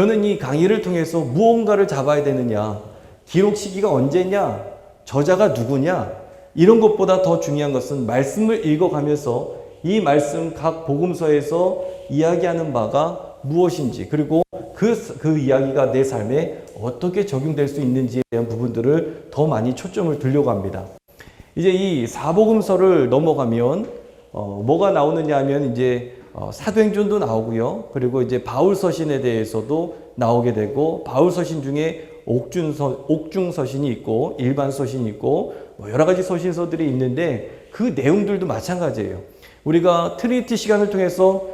저는 이 강의를 통해서 무언가를 잡아야 되느냐, 기록 시기가 언제냐, 저자가 누구냐, 이런 것보다 더 중요한 것은 말씀을 읽어가면서 이 말씀 각 복음서에서 이야기하는 바가 무엇인지, 그리고 그 이야기가 내 삶에 어떻게 적용될 수 있는지에 대한 부분들을 더 많이 초점을 두려고 합니다. 이제 이 사복음서를 넘어가면 뭐가 나오느냐 하면 이제 사도행전도 나오고요. 그리고 이제 바울서신에 대해서도 나오게 되고, 바울서신 중에 옥중서신이 있고 일반 서신이 있고 여러 가지 서신서들이 있는데 그 내용들도 마찬가지예요. 우리가 트리니티 시간을 통해서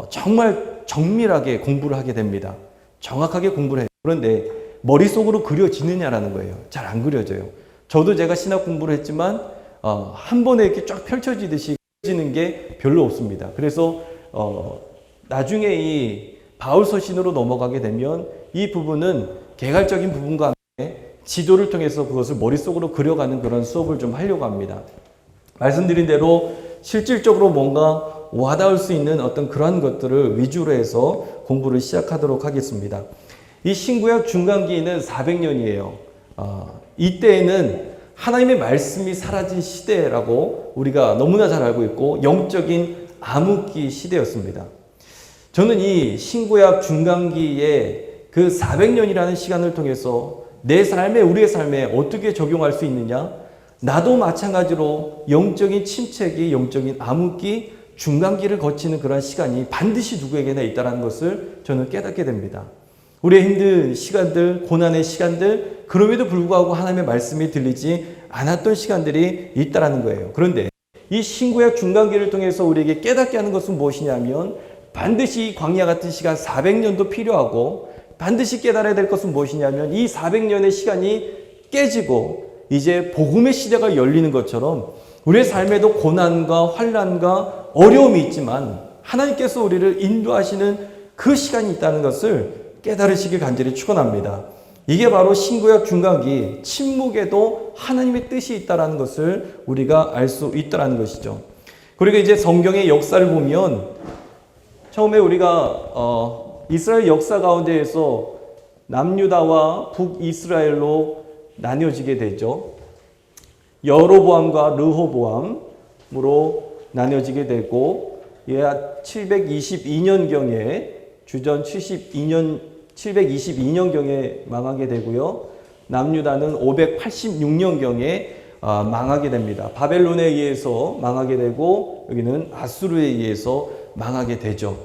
정말 정밀하게 공부를 하게 됩니다. 정확하게 공부를 해요. 그런데 머릿속으로 그려지느냐라는 거예요. 잘 안 그려져요. 저도 제가 신학 공부를 했지만 한 번에 이렇게 쫙 펼쳐지듯이 그려지는 게 별로 없습니다. 그래서 나중에 이 바울서신으로 넘어가게 되면 이 부분은 개괄적인 부분과 함께 지도를 통해서 그것을 머릿속으로 그려가는 그런 수업을 좀 하려고 합니다. 말씀드린 대로 실질적으로 뭔가 와닿을 수 있는 어떤 그러한 것들을 위주로 해서 공부를 시작하도록 하겠습니다. 이 신구약 중간기는 400년이에요. 이때에는 하나님의 말씀이 사라진 시대라고 우리가 너무나 잘 알고 있고 영적인 암흑기 시대였습니다. 저는 이 신구약 중간기에 그 400년이라는 시간을 통해서 내 삶에, 우리의 삶에 어떻게 적용할 수 있느냐? 나도 마찬가지로 영적인 침체기, 영적인 암흑기, 중간기를 거치는 그런 시간이 반드시 누구에게나 있다는 것을 저는 깨닫게 됩니다. 우리의 힘든 시간들, 고난의 시간들, 그럼에도 불구하고 하나님의 말씀이 들리지 않았던 시간들이 있다는 거예요. 그런데 이 신구약 중간기를 통해서 우리에게 깨닫게 하는 것은 무엇이냐면 반드시 광야 같은 시간 400년도 필요하고 반드시 깨달아야 될 것은 무엇이냐면 이 400년의 시간이 깨지고 이제 복음의 시대가 열리는 것처럼 우리의 삶에도 고난과 환난과 어려움이 있지만 하나님께서 우리를 인도하시는 그 시간이 있다는 것을 깨달으시길 간절히 축원합니다. 이게 바로 신구약 중간기, 침묵에도 하나님의 뜻이 있다는 것을 우리가 알 수 있다는 것이죠. 그리고 이제 성경의 역사를 보면 처음에 우리가 이스라엘 역사 가운데에서 남유다와 북이스라엘로 나뉘어지게 되죠. 여로보암과 르호보암으로 나뉘어지게 되고 약 722년경에 주전 722년경에 망하게 되고요. 남유다는 586년경에 망하게 됩니다. 바벨론에 의해서 망하게 되고 여기는 아수르에 의해서 망하게 되죠.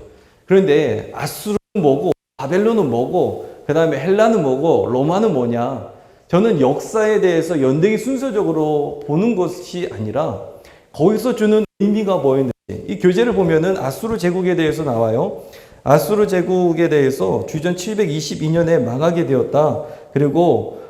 그런데 아수르는 뭐고 바벨론은 뭐고 그 다음에 헬라는 뭐고 로마는 뭐냐? 저는 역사에 대해서 연대기 순서적으로 보는 것이 아니라 거기서 주는 의미가 뭐였는지 이 교재를 보면은 아수르 제국에 대해서 나와요. 아수르 제국에 대해서 주전 722년에 망하게 되었다. 그리고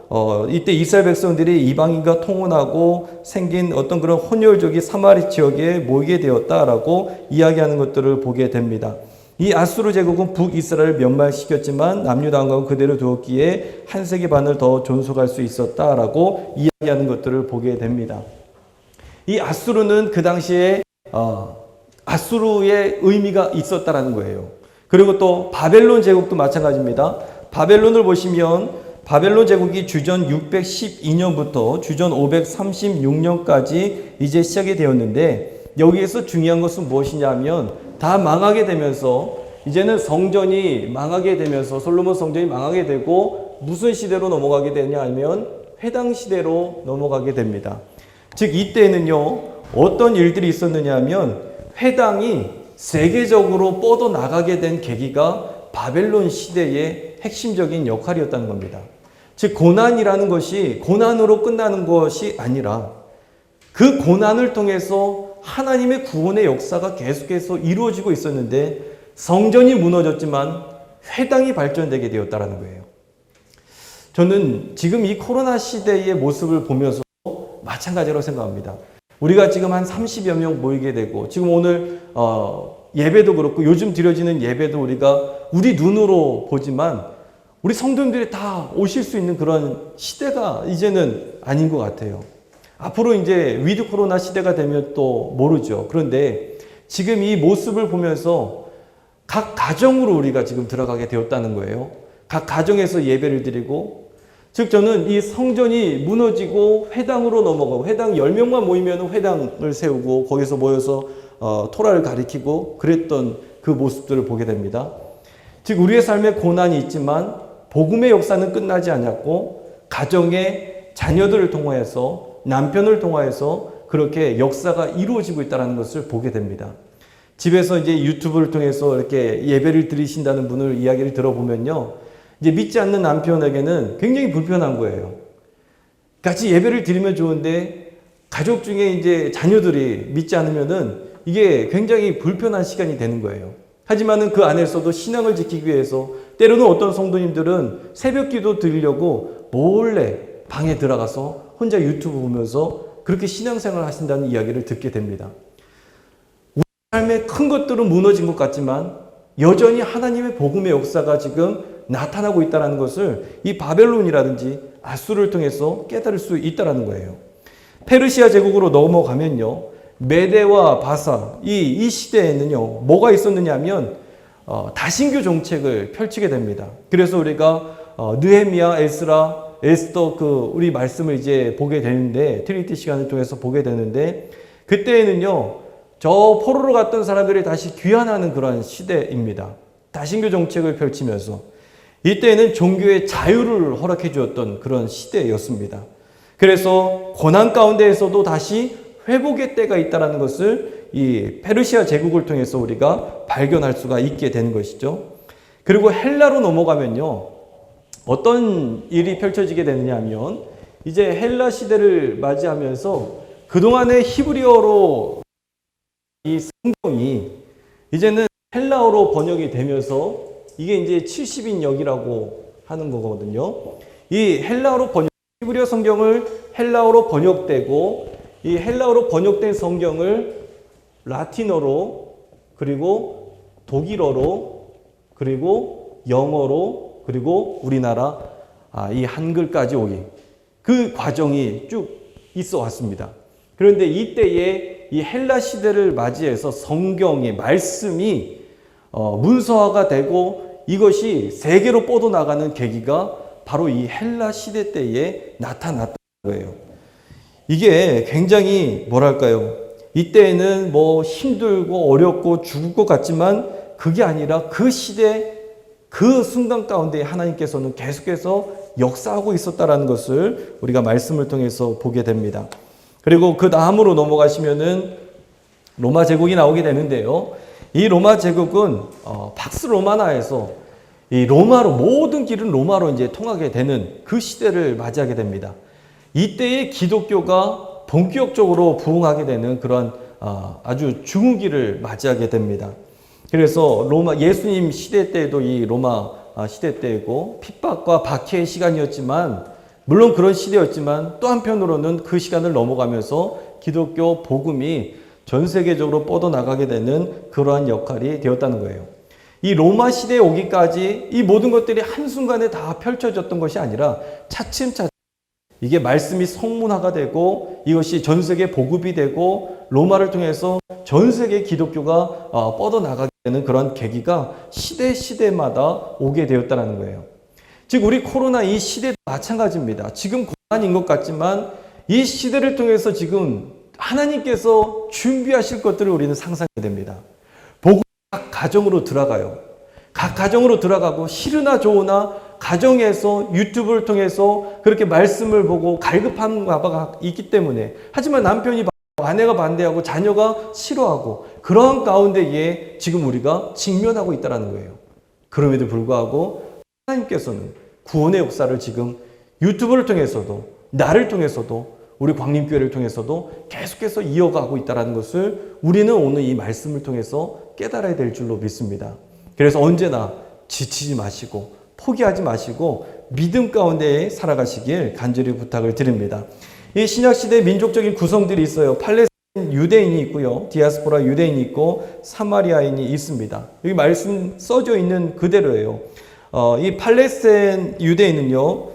이때 이스라엘 백성들이 이방인과 통혼하고 생긴 어떤 그런 혼혈족이 사마리 지역에 모이게 되었다라고 이야기하는 것들을 보게 됩니다. 이 아수르 제국은 북이스라엘을 멸망시켰지만 남유다왕국은 그대로 두었기에 한 세기 반을 더 존속할 수 있었다라고 이야기하는 것들을 보게 됩니다. 이 아수르는 그 당시에 아수르의 의미가 있었다라는 거예요. 그리고 또 바벨론 제국도 마찬가지입니다. 바벨론을 보시면 바벨론 제국이 주전 612년부터 주전 536년까지 이제 시작이 되었는데 여기에서 중요한 것은 무엇이냐 하면 다 망하게 되면서 이제는 성전이 망하게 되면서 솔로몬 성전이 망하게 되고 무슨 시대로 넘어가게 되냐 하면 회당 시대로 넘어가게 됩니다. 즉 이때는요 어떤 일들이 있었느냐 하면 회당이 세계적으로 뻗어나가게 된 계기가 바벨론 시대의 핵심적인 역할이었다는 겁니다. 즉 고난이라는 것이 고난으로 끝나는 것이 아니라 그 고난을 통해서 하나님의 구원의 역사가 계속해서 이루어지고 있었는데 성전이 무너졌지만 회당이 발전되게 되었다는 거예요. 저는 지금 이 코로나 시대의 모습을 보면서 마찬가지라고 생각합니다. 우리가 지금 한 30여 명 모이게 되고 지금 오늘 예배도 그렇고 요즘 드려지는 예배도 우리가 우리 눈으로 보지만 우리 성도님들이 다 오실 수 있는 그런 시대가 이제는 아닌 것 같아요. 앞으로 이제 위드 코로나 시대가 되면 또 모르죠. 그런데 지금 이 모습을 보면서 각 가정으로 우리가 지금 들어가게 되었다는 거예요. 각 가정에서 예배를 드리고, 즉 저는 이 성전이 무너지고 회당으로 넘어가고, 회당 10명만 모이면 회당을 세우고 거기서 모여서 토라를 가리키고 그랬던 그 모습들을 보게 됩니다. 즉 우리의 삶에 고난이 있지만 복음의 역사는 끝나지 않았고, 가정의 자녀들을 통하여서, 남편을 통하여서 그렇게 역사가 이루어지고 있다는 것을 보게 됩니다. 집에서 이제 유튜브를 통해서 이렇게 예배를 드리신다는 분을 이야기를 들어보면요, 이제 믿지 않는 남편에게는 굉장히 불편한 거예요. 같이 예배를 드리면 좋은데 가족 중에 이제 자녀들이 믿지 않으면은 이게 굉장히 불편한 시간이 되는 거예요. 하지만은 그 안에서도 신앙을 지키기 위해서 때로는 어떤 성도님들은 새벽 기도 드리려고 몰래 방에 들어가서 혼자 유튜브 보면서 그렇게 신앙생활을 하신다는 이야기를 듣게 됩니다. 우리 삶의 큰 것들은 무너진 것 같지만 여전히 하나님의 복음의 역사가 지금 나타나고 있다는 것을 이 바벨론이라든지 아수르를 통해서 깨달을 수 있다는 거예요. 페르시아 제국으로 넘어가면요, 메대와 바사, 이 시대에는요, 뭐가 있었느냐 하면 다신교 정책을 펼치게 됩니다. 그래서 우리가 느헤미야, 에스라, 에스더 우리 말씀을 이제 보게 되는데, 트리니티 시간을 통해서 보게 되는데, 그때에는요, 저 포로로 갔던 사람들이 다시 귀환하는 그런 시대입니다. 다신교 정책을 펼치면서 이때에는 종교의 자유를 허락해 주었던 그런 시대였습니다. 그래서 고난 가운데에서도 다시 회복의 때가 있다는 것을 이 페르시아 제국을 통해서 우리가 발견할 수가 있게 되는 것이죠. 그리고 헬라로 넘어가면요, 어떤 일이 펼쳐지게 되느냐 하면, 이제 헬라 시대를 맞이하면서 그동안의 히브리어로 이 성경이 이제는 헬라어로 번역이 되면서 이게 이제 70인역이라고 하는 거거든요. 이 헬라어로 히브리어 성경을 헬라어로 번역되고, 이 헬라어로 번역된 성경을 라틴어로, 그리고 독일어로, 그리고 영어로, 그리고 우리나라 이 한글까지 오기, 그 과정이 쭉 있어 왔습니다. 그런데 이때에 이 헬라 시대를 맞이해서 성경의 말씀이 문서화가 되고 이것이 세계로 뻗어나가는 계기가 바로 이 헬라 시대 때에 나타났던 거예요. 이게 굉장히 뭐랄까요, 이때에는 뭐 힘들고 어렵고 죽을 것 같지만 그게 아니라 그 시대 그 순간 가운데 하나님께서는 계속해서 역사하고 있었다라는 것을 우리가 말씀을 통해서 보게 됩니다. 그리고 그 다음으로 넘어가시면은 로마 제국이 나오게 되는데요, 이 로마 제국은 팍스 로마나에서 이 로마로, 모든 길은 로마로 이제 통하게 되는 그 시대를 맞이하게 됩니다. 이때의 기독교가 본격적으로 부흥하게 되는 그런 아주 중후기를 맞이하게 됩니다. 그래서 예수님 시대 때에도 이 로마 시대 때이고 핍박과 박해의 시간이었지만, 물론 그런 시대였지만 또 한편으로는 그 시간을 넘어가면서 기독교 복음이 전 세계적으로 뻗어나가게 되는 그러한 역할이 되었다는 거예요. 이 로마 시대에 오기까지 이 모든 것들이 한순간에 다 펼쳐졌던 것이 아니라 차츰차츰 이게 말씀이 성문화가 되고 이것이 전 세계 보급이 되고 로마를 통해서 전 세계 기독교가 뻗어나가게 되는 그런 계기가 시대마다 오게 되었다는 거예요. 즉 우리 코로나 이 시대도 마찬가지입니다. 지금 고난인 것 같지만 이 시대를 통해서 지금 하나님께서 준비하실 것들을 우리는 상상하게 됩니다. 복음이 각 가정으로 들어가요. 각 가정으로 들어가고 싫으나 좋으나 가정에서 유튜브를 통해서 그렇게 말씀을 보고 갈급한 바가 있기 때문에, 하지만 남편이 아내가 반대하고 자녀가 싫어하고 그러한 가운데에 지금 우리가 직면하고 있다는 거예요. 그럼에도 불구하고 하나님께서는 구원의 역사를 지금 유튜브를 통해서도, 나를 통해서도, 우리 광림교회를 통해서도 계속해서 이어가고 있다는 것을 우리는 오늘 이 말씀을 통해서 깨달아야 될 줄로 믿습니다. 그래서 언제나 지치지 마시고 포기하지 마시고 믿음 가운데 살아가시길 간절히 부탁을 드립니다. 이 신약시대의 민족적인 구성들이 있어요. 팔레스타인 유대인이 있고요, 디아스포라 유대인이 있고 사마리아인이 있습니다. 여기 말씀 써져 있는 그대로예요. 이 팔레스타인 유대인은요,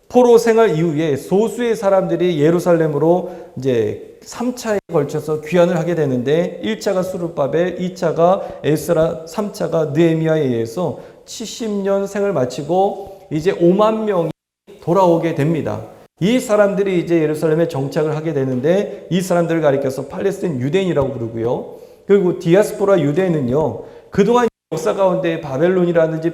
포로 생활 이후에 소수의 사람들이 예루살렘으로 이제 3차에 걸쳐서 귀환을 하게 되는데, 1차가 수르바벨, 2차가 에스라, 3차가 느헤미야에 의해서 70년 생을 마치고 이제 5만 명이 돌아오게 됩니다. 이 사람들이 이제 예루살렘에 정착을 하게 되는데 이 사람들을 가리켜서 팔레스틴 유대인이라고 부르고요. 그리고 디아스포라 유대인은요. 그동안 역사 가운데 바벨론이라든지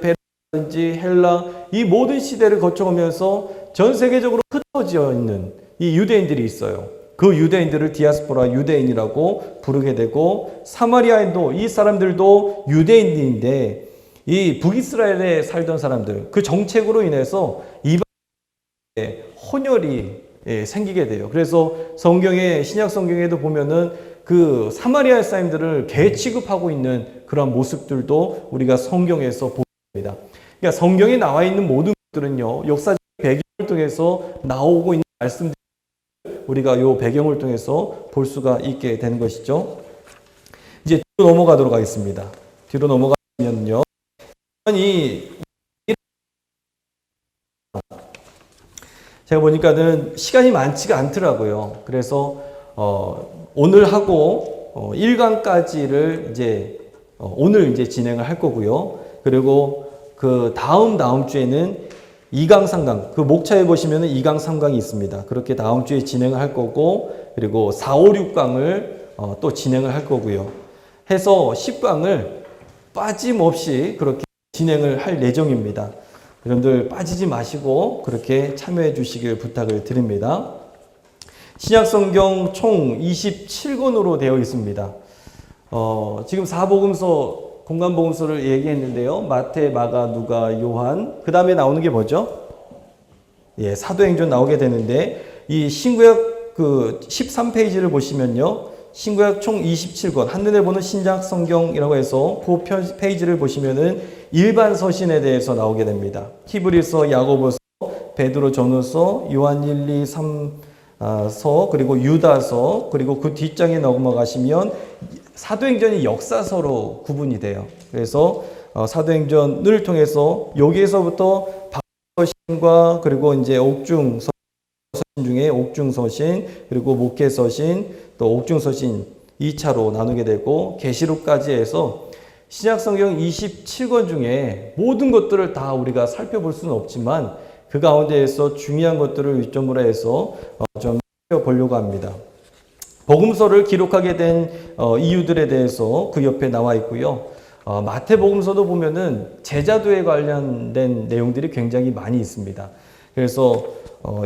베르라든지 헬라 이 모든 시대를 거쳐오면서 전 세계적으로 흩어져 있는 이 유대인들이 있어요. 그 유대인들을 디아스포라 유대인이라고 부르게 되고 사마리아인도 이 사람들도 유대인인데 이 북이스라엘에 살던 사람들 그 정책으로 인해서 이방에 혼혈이 생기게 돼요. 그래서 성경에 신약 성경에도 보면은 그 사마리아 사람들을 개 취급하고 있는 그런 모습들도 우리가 성경에서 보입니다. 그러니까 성경에 나와 있는 모든 것들은요 역사적 배경을 통해서 나오고 있는 말씀들. 우리가 이 배경을 통해서 볼 수가 있게 되는 것이죠. 이제 뒤로 넘어가도록 하겠습니다. 뒤로 넘어가면요. 제가 보니까는 시간이 많지가 않더라고요. 그래서 오늘 하고 1강까지를 이제 오늘 이제 진행을 할 거고요. 그리고 그 다음 주에는 2강, 3강, 그 목차에 보시면은 2강, 3강이 있습니다. 그렇게 다음 주에 진행을 할 거고, 그리고 4, 5, 6강을 또 진행을 할 거고요. 해서 10강을 빠짐없이 그렇게 진행을 할 예정입니다. 여러분들 빠지지 마시고 그렇게 참여해 주시길 부탁을 드립니다. 신약성경 총 27권으로 되어 있습니다. 지금 4복음서 공간복음서를 얘기했는데요. 마태, 마가, 누가, 요한. 그 다음에 나오는 게 뭐죠? 예, 사도행전 나오게 되는데, 이 신구약 그 13페이지를 보시면요. 신구약 총 27권, 한눈에 보는 신약 성경이라고 해서 그 페이지를 보시면은 일반 서신에 대해서 나오게 됩니다. 히브리서, 야고보서, 베드로 전후서, 요한 1, 2, 3서, 그리고 유다서, 그리고 그 뒷장에 넘어가시면 사도행전이 역사서로 구분이 돼요. 그래서 사도행전을 통해서 여기에서부터 서신과 그리고 이제 옥중 서신 중에 옥중 서신 그리고 목회 서신 또 옥중 서신 2차로 나누게 되고 계시록까지 해서 신약성경 27권 중에 모든 것들을 다 우리가 살펴볼 수는 없지만 그 가운데에서 중요한 것들을 위점으로 해서 좀 살펴보려고 합니다. 복음서를 기록하게 된 이유들에 대해서 그 옆에 나와 있고요. 마태복음서도 보면은 제자도에 관련된 내용들이 굉장히 많이 있습니다. 그래서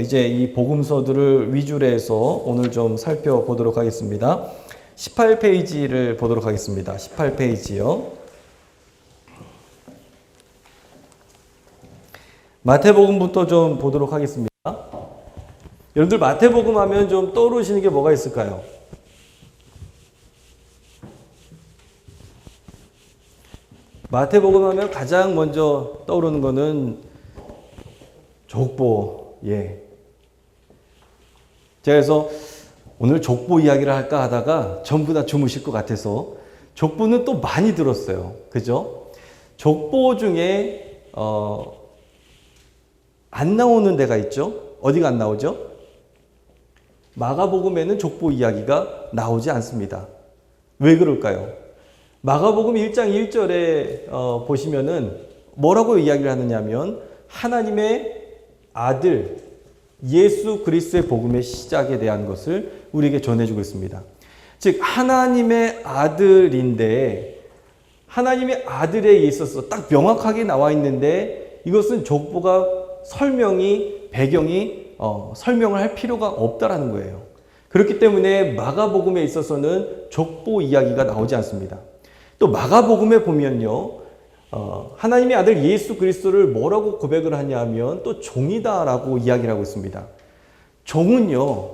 이제 이 복음서들을 위주로 해서 오늘 좀 살펴보도록 하겠습니다. 18페이지를 보도록 하겠습니다. 18페이지요. 마태복음부터 좀 보도록 하겠습니다. 여러분들 마태복음 하면 좀 떠오르시는 게 뭐가 있을까요? 마태복음 하면 가장 먼저 떠오르는 거는 족보. 예. 제가 그래서 오늘 족보 이야기를 할까 하다가 전부 다 주무실 것 같아서 족보는 또 많이 들었어요. 그죠? 족보 중에 안 나오는 데가 있죠. 어디가 안 나오죠? 마가복음에는 족보 이야기가 나오지 않습니다. 왜 그럴까요? 마가복음 1장 1절에 보시면은 뭐라고 이야기를 하느냐면 하나님의 아들 예수 그리스도의 복음의 시작에 대한 것을 우리에게 전해주고 있습니다. 즉 하나님의 아들인데 하나님의 아들에 있어서 딱 명확하게 나와 있는데 이것은 족보가 설명이 배경이 설명을 할 필요가 없다라는 거예요. 그렇기 때문에 마가복음에 있어서는 족보 이야기가 나오지 않습니다. 또 마가복음에 보면요. 하나님의 아들 예수 그리스도를 뭐라고 고백을 하냐면 또 종이다라고 이야기를 하고 있습니다. 종은요.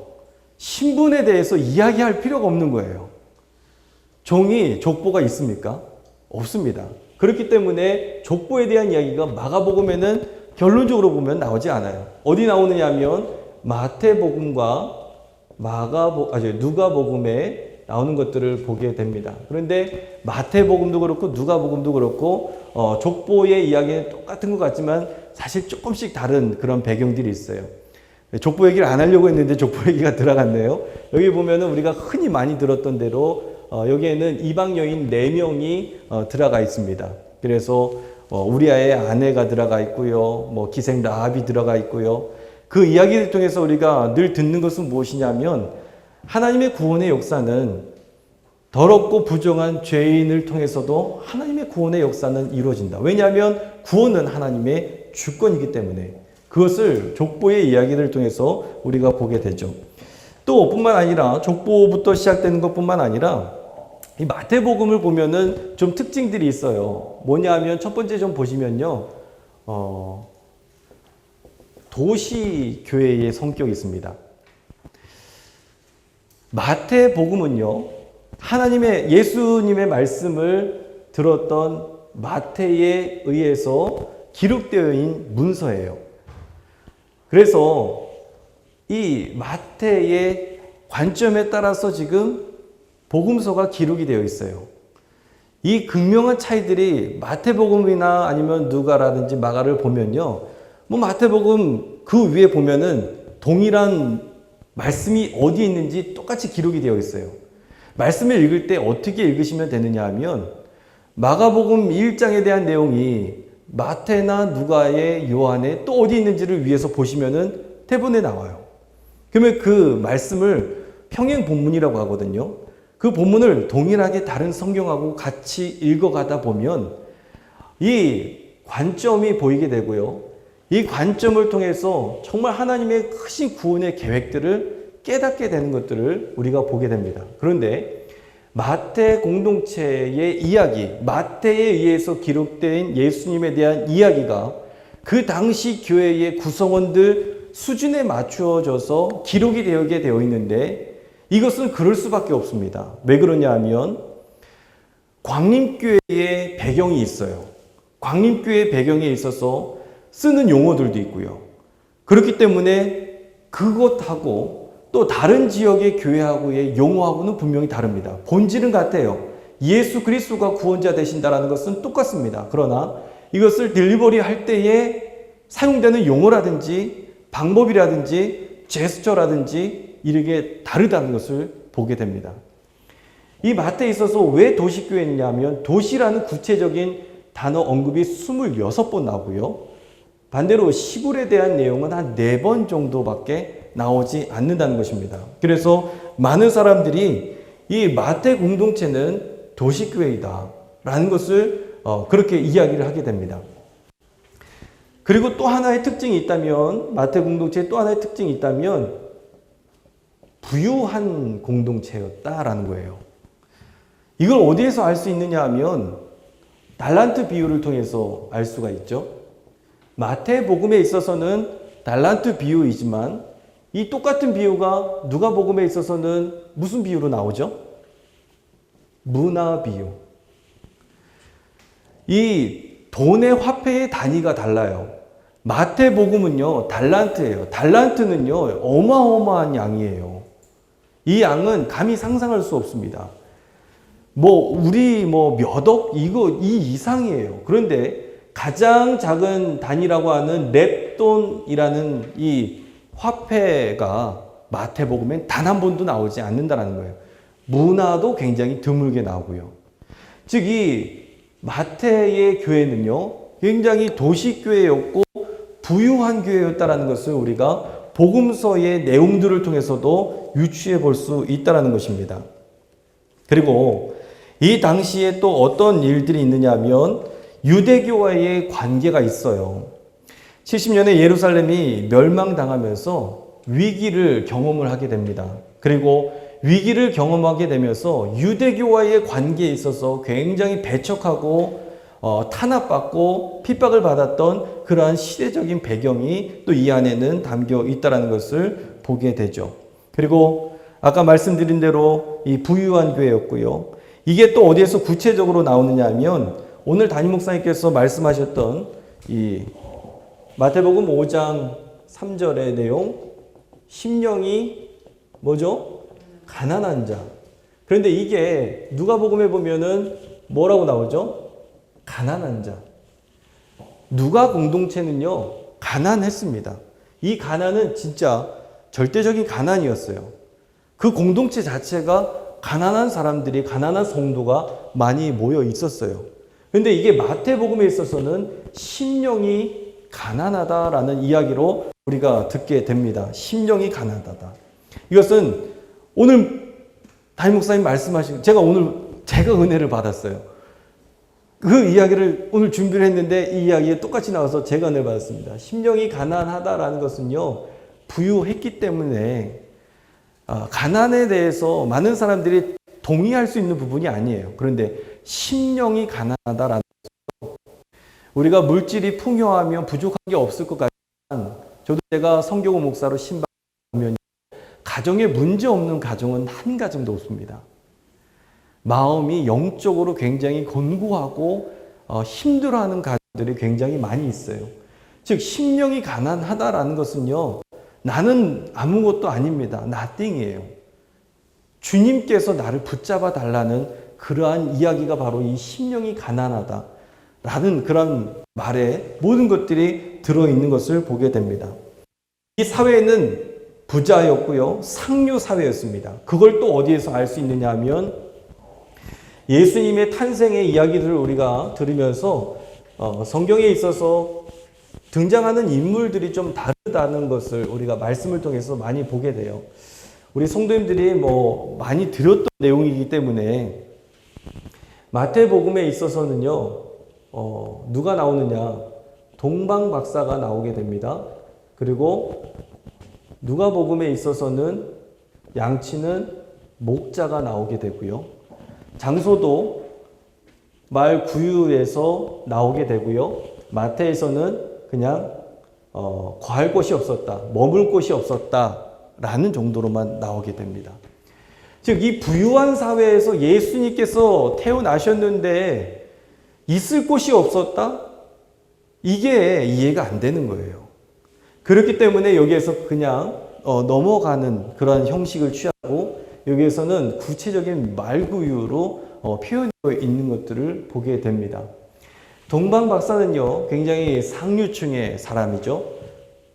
신분에 대해서 이야기할 필요가 없는 거예요. 종이 족보가 있습니까? 없습니다. 그렇기 때문에 족보에 대한 이야기가 마가복음에는 결론적으로 보면 나오지 않아요. 어디 나오느냐 하면 마태복음과 누가복음에 나오는 것들을 보게 됩니다. 그런데 마태복음도 그렇고 누가복음도 그렇고 족보의 이야기는 똑같은 것 같지만 사실 조금씩 다른 그런 배경들이 있어요. 족보 얘기를 안 하려고 했는데 족보 얘기가 들어갔네요. 여기 보면은 우리가 흔히 많이 들었던 대로 여기에는 이방 여인 4명이 들어가 있습니다. 그래서 우리아의 아내가 들어가 있고요. 기생 라합이 들어가 있고요. 그 이야기를 통해서 우리가 늘 듣는 것은 무엇이냐면 하나님의 구원의 역사는 더럽고 부정한 죄인을 통해서도 하나님의 구원의 역사는 이루어진다. 왜냐하면 구원은 하나님의 주권이기 때문에 그것을 족보의 이야기를 통해서 우리가 보게 되죠. 또 뿐만 아니라 족보부터 시작되는 것뿐만 아니라 이 마태복음을 보면은 좀 특징들이 있어요. 뭐냐면 첫 번째 좀 보시면요. 도시 교회의 성격이 있습니다. 마태복음은요. 하나님의 예수님의 말씀을 들었던 마태에 의해서 기록되어 있는 문서예요. 그래서 이 마태의 관점에 따라서 지금 복음서가 기록이 되어 있어요. 이 극명한 차이들이 마태복음이나 아니면 누가라든지 마가를 보면요. 마태복음 그 위에 보면은 동일한 말씀이 어디 있는지 똑같이 기록이 되어 있어요. 말씀을 읽을 때 어떻게 읽으시면 되느냐 하면 마가복음 1장에 대한 내용이 마태나 누가의 요한에 또 어디 있는지를 위해서 보시면은 대본에 나와요. 그러면 그 말씀을 평행 본문이라고 하거든요. 그 본문을 동일하게 다른 성경하고 같이 읽어가다 보면 이 관점이 보이게 되고요. 이 관점을 통해서 정말 하나님의 크신 구원의 계획들을 깨닫게 되는 것들을 우리가 보게 됩니다. 그런데 마태 공동체의 이야기, 마태에 의해서 기록된 예수님에 대한 이야기가 그 당시 교회의 구성원들 수준에 맞추어져서 기록이 되게 되어 있는데 이것은 그럴 수밖에 없습니다. 왜 그러냐 하면 광림교회의 배경이 있어요. 광림교회의 배경에 있어서 쓰는 용어들도 있고요. 그렇기 때문에 그것하고 또 다른 지역의 교회하고의 용어하고는 분명히 다릅니다. 본질은 같아요. 예수 그리스도가 구원자 되신다는 것은 똑같습니다. 그러나 이것을 딜리버리 할 때에 사용되는 용어라든지 방법이라든지 제스처라든지 이렇게 다르다는 것을 보게 됩니다. 이 마태에 있어서 왜 도시교회냐 하면 도시라는 구체적인 단어 언급이 26번 나오고요. 반대로 시골에 대한 내용은 한 4번 정도밖에 나오지 않는다는 것입니다. 그래서 많은 사람들이 이 마태 공동체는 도시교회이다 라는 것을 그렇게 이야기를 하게 됩니다. 그리고 또 하나의 특징이 있다면 마태 공동체에 또 하나의 특징이 있다면 부유한 공동체였다라는 거예요. 이걸 어디에서 알 수 있느냐 하면 달란트 비유를 통해서 알 수가 있죠. 마태복음에 있어서는 달란트 비유이지만 이 똑같은 비유가 누가복음에 있어서는 무슨 비유로 나오죠? 문화 비유. 이 돈의 화폐의 단위가 달라요. 마태복음은요, 달란트예요. 달란트는요, 어마어마한 양이에요. 이 양은 감히 상상할 수 없습니다. 우리 몇 억? 이 이상이에요. 그런데 가장 작은 단위라고 하는 렙돈이라는 이 화폐가 마태복음엔 단 한 번도 나오지 않는다는 거예요. 문화도 굉장히 드물게 나오고요. 즉, 이 마태의 교회는요, 굉장히 도시교회였고 부유한 교회였다는 것을 우리가 복음서의 내용들을 통해서도 유추해 볼 수 있다는 것입니다. 그리고 이 당시에 또 어떤 일들이 있느냐 하면 유대교와의 관계가 있어요. 70년에 예루살렘이 멸망당하면서 위기를 경험을 하게 됩니다. 그리고 위기를 경험하게 되면서 유대교와의 관계에 있어서 굉장히 배척하고 탄압받고 핍박을 받았던 그러한 시대적인 배경이 또 이 안에는 담겨 있다는 것을 보게 되죠. 그리고 아까 말씀드린 대로 이 부유한 교회였고요. 이게 또 어디에서 구체적으로 나오느냐 하면 오늘 담임 목사님께서 말씀하셨던 이 마태복음 5장 3절의 내용, 심령이 뭐죠? 가난한 자. 그런데 이게 누가복음에 보면은 뭐라고 나오죠? 가난한 자. 누가 공동체는요, 가난했습니다. 이 가난은 진짜 절대적인 가난이었어요. 그 공동체 자체가 가난한 사람들이, 가난한 성도가 많이 모여 있었어요. 근데 이게 마태복음에 있어서는 심령이 가난하다라는 이야기로 우리가 듣게 됩니다. 심령이 가난하다. 이것은 오늘 담임 목사님 말씀하신, 제가 은혜를 받았어요. 그 이야기를 오늘 준비를 했는데 이 이야기에 똑같이 나와서 제가 은혜를 받았습니다. 심령이 가난하다라는 것은요, 부유했기 때문에 가난에 대해서 많은 사람들이 동의할 수 있는 부분이 아니에요. 그런데 심령이 가난하다라는 것은 우리가 물질이 풍요하면 부족한 게 없을 것 같지만, 저도 제가 성교구 목사로 신방하면 가정에 문제 없는 가정은 한 가정도 없습니다. 마음이 영적으로 굉장히 곤고하고 힘들어하는 가정들이 굉장히 많이 있어요. 즉 심령이 가난하다라는 것은요, 나는 아무것도 아닙니다. nothing이에요. 주님께서 나를 붙잡아 달라는 그러한 이야기가 바로 이 심령이 가난하다라는 그런 말에 모든 것들이 들어있는 것을 보게 됩니다. 이 사회는 부자였고요, 상류 사회였습니다. 그걸 또 어디에서 알 수 있느냐 하면 예수님의 탄생의 이야기들을 우리가 들으면서 성경에 있어서 등장하는 인물들이 좀 다르다는 것을 우리가 말씀을 통해서 많이 보게 돼요. 우리 성도님들이 많이 들었던 내용이기 때문에 마태복음에 있어서는요, 누가 나오느냐? 동방박사가 나오게 됩니다. 그리고 누가복음에 있어서는 양치는 목자가 나오게 되고요. 장소도 말 구유에서 나오게 되고요. 마태에서는 그냥 거할 곳이 없었다, 머물 곳이 없었다라는 정도로만 나오게 됩니다. 즉 이 부유한 사회에서 예수님께서 태어나셨는데 있을 곳이 없었다? 이게 이해가 안 되는 거예요. 그렇기 때문에 여기에서 그냥 넘어가는 그런 형식을 취하고, 여기에서는 구체적인 말구유로 표현되어 있는 것들을 보게 됩니다. 동방박사는요, 굉장히 상류층의 사람이죠.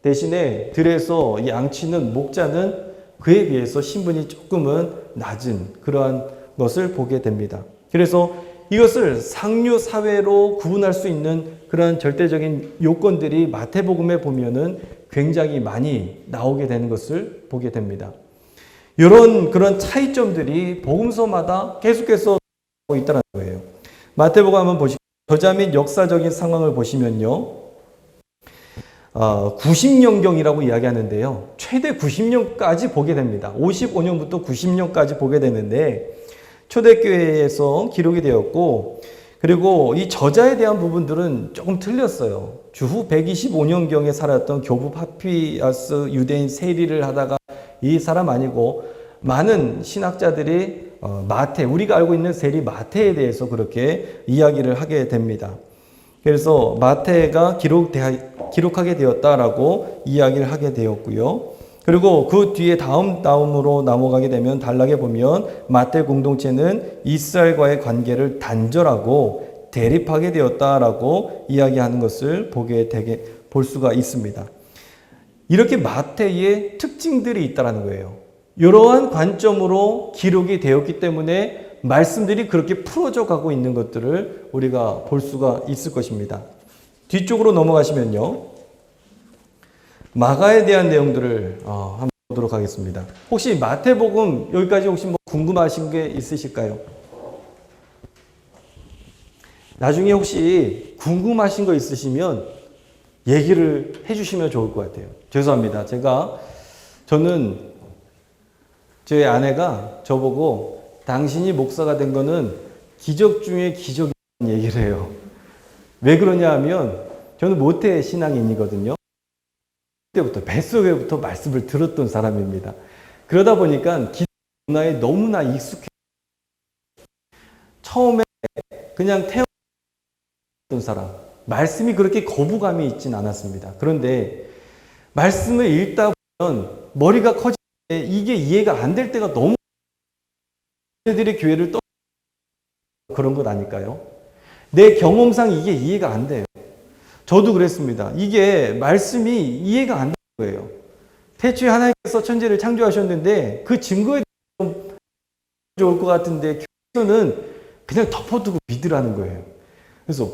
대신에 들에서 양치는 목자는 그에 비해서 신분이 조금은 낮은 그러한 것을 보게 됩니다. 그래서 이것을 상류 사회로 구분할 수 있는 그런 절대적인 요건들이 마태복음에 보면은 굉장히 많이 나오게 되는 것을 보게 됩니다. 이런 그런 차이점들이 복음서마다 계속해서 있다는 거예요. 마태복음 한번 보시고 저자 및 역사적인 상황을 보시면요, 90년경이라고 이야기하는데요, 최대 90년까지 보게 됩니다. 55년부터 90년까지 보게 되는데 초대교회에서 기록이 되었고, 그리고 이 저자에 대한 부분들은 조금 틀렸어요. 주후 125년경에 살았던 교부 파피아스 유대인 세리를 하다가 이 사람 아니고, 많은 신학자들이 마태, 우리가 알고 있는 세리 마태에 대해서 그렇게 이야기를 하게 됩니다. 그래서 마태가 기록하게 되었다라고 이야기를 하게 되었고요. 그리고 그 뒤에 다음으로 넘어가게 되면 단락에 보면 마태 공동체는 이스라엘과의 관계를 단절하고 대립하게 되었다라고 이야기하는 것을 볼 수가 있습니다. 이렇게 마태의 특징들이 있다는 거예요. 이러한 관점으로 기록이 되었기 때문에 말씀들이 그렇게 풀어져 가고 있는 것들을 우리가 볼 수가 있을 것입니다. 뒤쪽으로 넘어가시면요, 마가에 대한 내용들을 한번 보도록 하겠습니다. 혹시 마태복음 여기까지 혹시 궁금하신 게 있으실까요? 나중에 혹시 궁금하신 거 있으시면 얘기를 해주시면 좋을 것 같아요. 죄송합니다. 저는 저희 아내가 저보고 당신이 목사가 된 거는 기적 중에 기적이라는 얘기를 해요. 왜 그러냐 하면 저는 모태 신앙인이거든요. 그때부터 뱃속에부터 말씀을 들었던 사람입니다. 그러다 보니까 기독 문화에 너무나 익숙해. 처음에 그냥 태어났던 사람, 말씀이 그렇게 거부감이 있진 않았습니다. 그런데 말씀을 읽다 보면 머리가 커지는데 이게 이해가 안 될 때가 너무, 애들이 교회를 그런 것 아닐까요? 내 경험상 이게 이해가 안 돼요. 저도 그랬습니다. 이게 말씀이 이해가 안 되는 거예요. 태초에 하나님께서 천지를 창조하셨는데 그 증거에 좀 좋을 것 같은데 교회에서는 그냥 덮어두고 믿으라는 거예요. 그래서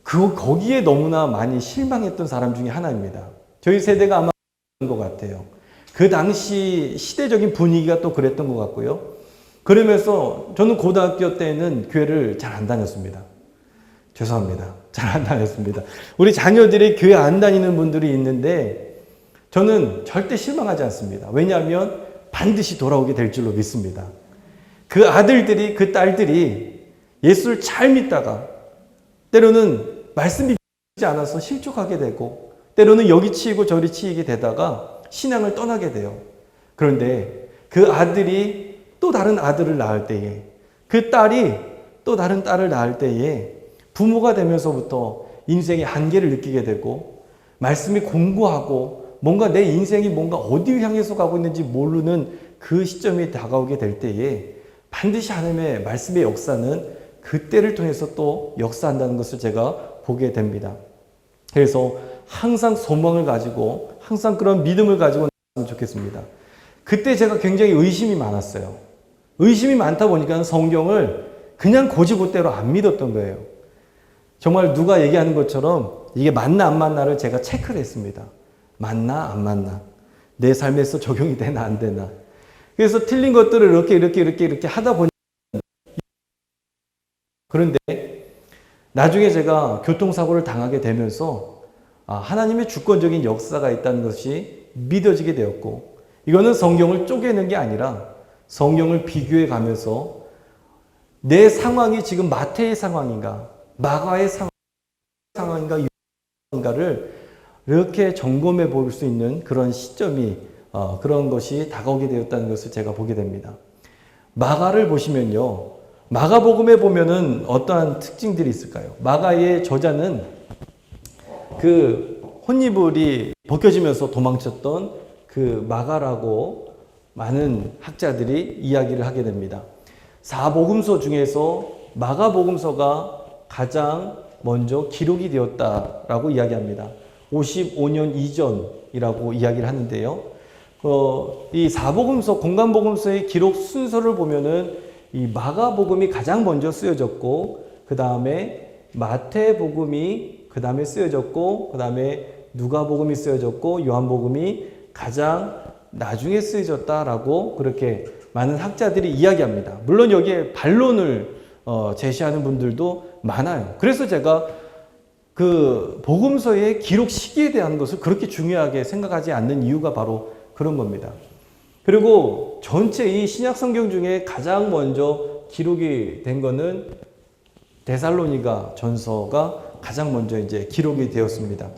거기에 너무나 많이 실망했던 사람 중에 하나입니다. 저희 세대가 아마 그런 것 같아요. 그 당시 시대적인 분위기가 또 그랬던 것 같고요. 그러면서 저는 고등학교 때는 교회를 잘 안 다녔습니다. 죄송합니다. 잘 안 다녔습니다. 우리 자녀들이 교회 안 다니는 분들이 있는데 저는 절대 실망하지 않습니다. 왜냐하면 반드시 돌아오게 될 줄로 믿습니다. 그 아들들이, 그 딸들이 예수를 잘 믿다가 때로는 말씀이 믿지 않아서 실족하게 되고 때로는 여기 치이고 저리 치이게 되다가 신앙을 떠나게 돼요. 그런데 그 아들이 또 다른 아들을 낳을 때에, 그 딸이 또 다른 딸을 낳을 때에 부모가 되면서부터 인생의 한계를 느끼게 되고 말씀이 공고하고 뭔가 내 인생이 뭔가 어디를 향해서 가고 있는지 모르는 그 시점이 다가오게 될 때에 반드시 하나님의 말씀의 역사는 그때를 통해서 또 역사한다는 것을 제가 보게 됩니다. 그래서 항상 소망을 가지고 항상 그런 믿음을 가지고 나왔으면 좋겠습니다. 그때 제가 굉장히 의심이 많았어요. 의심이 많다 보니까 성경을 그냥 고지고대로 안 믿었던 거예요. 정말 누가 얘기하는 것처럼 이게 맞나 안 맞나를 제가 체크를 했습니다. 맞나 안 맞나, 내 삶에서 적용이 되나 안 되나. 그래서 틀린 것들을 이렇게 하다 보니, 그런데 나중에 제가 교통사고를 당하게 되면서 하나님의 주권적인 역사가 있다는 것이 믿어지게 되었고, 이거는 성경을 쪼개는 게 아니라 성경을 비교해 가면서 내 상황이 지금 마태의 상황인가 마가의 상황인가 유다인가를 이렇게 점검해 볼 수 있는 그런 시점이 그런 것이 다가오게 되었다는 것을 제가 보게 됩니다. 마가를 보시면요, 마가복음에 보면은 어떠한 특징들이 있을까요? 마가의 저자는 그 혼이불이 벗겨지면서 도망쳤던 그 마가라고 많은 학자들이 이야기를 하게 됩니다. 사복음서 중에서 마가복음서가 가장 먼저 기록이 되었다라고 이야기합니다. 55년 이전이라고 이야기를 하는데요. 이 사복음서, 공간복음서의 기록 순서를 보면은 이 마가복음이 가장 먼저 쓰여졌고, 그 다음에 마태복음이 그 다음에 쓰여졌고, 그 다음에 누가복음이 쓰여졌고, 요한복음이 가장 나중에 쓰여졌다라고 그렇게 많은 학자들이 이야기합니다. 물론 여기에 반론을 제시하는 분들도 많아요. 그래서 제가 그 복음서의 기록 시기에 대한 것을 그렇게 중요하게 생각하지 않는 이유가 바로 그런 겁니다. 그리고 전체 이 신약 성경 중에 가장 먼저 기록이 된 거는 데살로니가 전서가 가장 먼저 이제 기록이 되었습니다.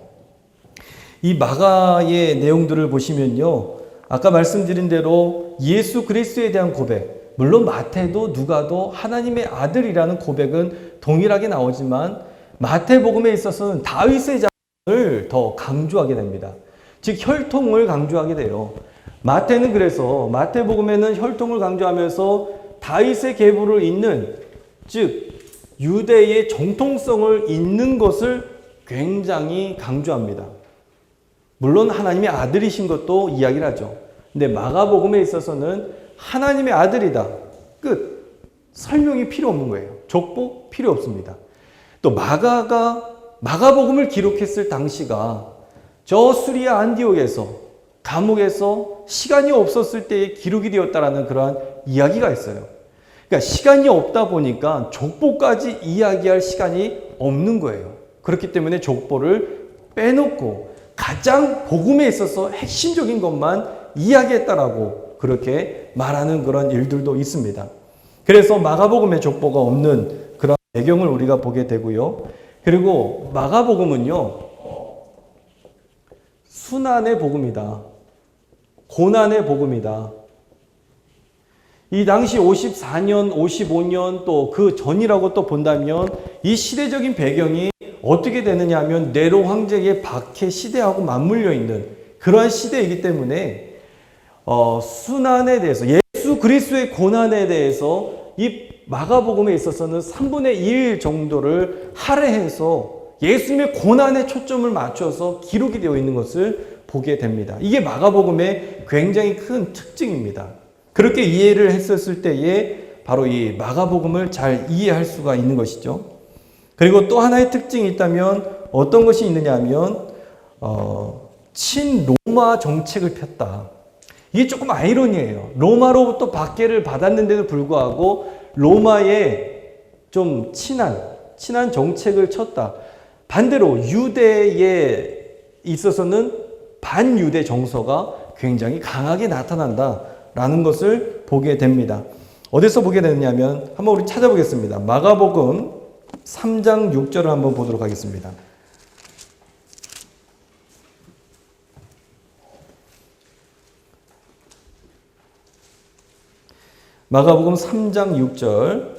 이 마가의 내용들을 보시면요, 아까 말씀드린 대로 예수 그리스도에 대한 고백, 물론 마태도 누가도 하나님의 아들이라는 고백은 동일하게 나오지만 마태복음에 있어서는 다윗의 자손을 더 강조하게 됩니다. 즉 혈통을 강조하게 돼요. 마태는 그래서 마태복음에는 혈통을 강조하면서 다윗의 계보를 잇는, 즉 유대의 정통성을 잇는 것을 굉장히 강조합니다. 물론 하나님의 아들이신 것도 이야기를 하죠. 근데 마가복음에 있어서는 하나님의 아들이다, 끝. 설명이 필요 없는 거예요. 족보 필요 없습니다. 또 마가복음을 기록했을 당시가 저 수리아 안디옥에서 감옥에서 시간이 없었을 때에 기록이 되었다라는 그러한 이야기가 있어요. 그러니까 시간이 없다 보니까 족보까지 이야기할 시간이 없는 거예요. 그렇기 때문에 족보를 빼놓고 가장 복음에 있어서 핵심적인 것만 이야기했다라고 그렇게 말하는 그런 일들도 있습니다. 그래서 마가복음에 족보가 없는 그런 배경을 우리가 보게 되고요. 그리고 마가복음은요, 순환의 복음이다, 고난의 복음이다. 이 당시 54년, 55년 또 그 전이라고 또 본다면 이 시대적인 배경이 어떻게 되느냐 하면 네로 황제의 박해 시대하고 맞물려 있는 그러한 시대이기 때문에 순환에 대해서, 예수 그리스도의 고난에 대해서 이 마가복음에 있어서는 3분의 1 정도를 할애해서 예수님의 고난에 초점을 맞춰서 기록이 되어 있는 것을 보게 됩니다. 이게 마가복음의 굉장히 큰 특징입니다. 그렇게 이해를 했었을 때에 바로 이 마가복음을 잘 이해할 수가 있는 것이죠. 그리고 또 하나의 특징이 있다면 어떤 것이 있느냐 하면 친로마 정책을 폈다. 이게 조금 아이러니해요. 로마로부터 박해를 받았는데도 불구하고 로마에 좀 친한 정책을 쳤다. 반대로 유대에 있어서는 반유대 정서가 굉장히 강하게 나타난다라는 것을 보게 됩니다. 어디서 보게 되느냐면 한번 우리 찾아보겠습니다. 마가복음 3장 6절을 한번 보도록 하겠습니다. 마가복음 3장 6절